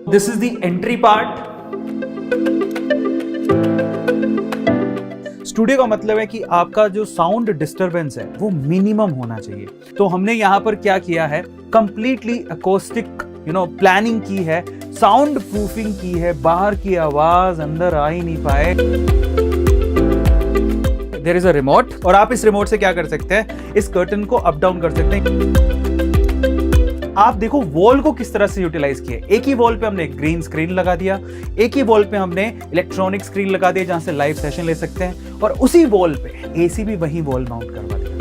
This is the entry part. Studio का मतलब है कि आपका जो साउंड डिस्टरबेंस है वो मिनिमम होना चाहिए। तो हमने यहाँ पर क्या किया है, कंप्लीटली अकोस्टिक प्लानिंग की है, साउंड प्रूफिंग की है, बाहर की आवाज अंदर आ ही नहीं पाए। देयर इज अ रिमोट और आप इस रिमोट से क्या कर सकते हैं, इस कर्टन को अप डाउन कर सकते हैं। आप देखो वॉल को किस तरह से यूटिलाइज किया। एक ही वॉल पे हमने ग्रीन स्क्रीन लगा दिया, एक ही वॉल पे हमने इलेक्ट्रॉनिक स्क्रीन लगा दिया जहां से लाइव सेशन ले सकते हैं, और उसी वॉल पे एसी भी वही वॉल माउंट करवा दिया।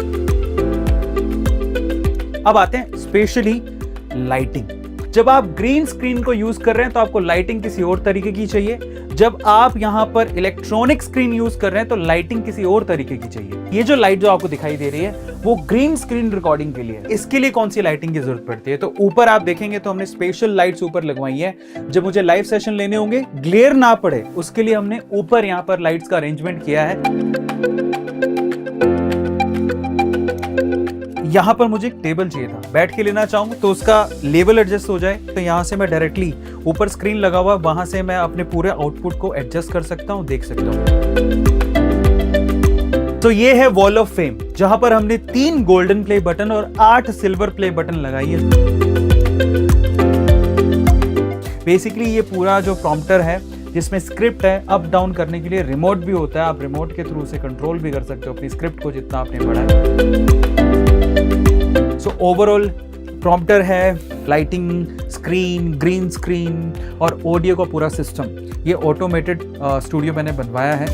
अब आते हैं स्पेशली लाइटिंग। जब आप ग्रीन स्क्रीन को यूज कर रहे हैं तो आपको लाइटिंग किसी और तरीके की चाहिए। जब आप यहां पर इलेक्ट्रॉनिक स्क्रीन यूज कर रहे हैं तो लाइटिंग किसी और तरीके की चाहिए। ये जो लाइट जो आपको दिखाई दे रही है वो ग्रीन स्क्रीन रिकॉर्डिंग के लिए है। इसके लिए कौन सी लाइटिंग की जरूरत पड़ती है, तो ऊपर आप देखेंगे तो हमने स्पेशल लाइट्स ऊपर लगवाई है। जब मुझे लाइव सेशन लेने होंगे, ग्लेयर ना पड़े, उसके लिए हमने ऊपर यहां पर लाइट्स का अरेंजमेंट किया है। यहां पर मुझे एक टेबल चाहिए था, बैठ के लेना चाहूं तो उसका लेवल एडजस्ट हो जाए, तो यहां से मैं डायरेक्टली ऊपर स्क्रीन लगा हुआ, वहां से मैं अपने पूरे आउटपुट को एडजस्ट कर सकता हूं, देख सकता हूं। तो ये है वॉल ऑफ फेम, जहां पर हमने 3 गोल्डन प्ले बटन और 8 सिल्वर प्ले बटन लगाई है। बेसिकली ये पूरा जो प्रॉम्प्टर है जिसमें स्क्रिप्ट है, अप डाउन करने के लिए रिमोट भी होता है। आप रिमोट के थ्रू से कंट्रोल भी कर सकते हो अपनी स्क्रिप्ट को जितना आपने पढ़ा है। सो ओवरऑल प्रॉम्प्टर है, लाइटिंग, स्क्रीन, ग्रीन स्क्रीन और ऑडियो का पूरा सिस्टम, ये ऑटोमेटेड स्टूडियो मैंने बनवाया है।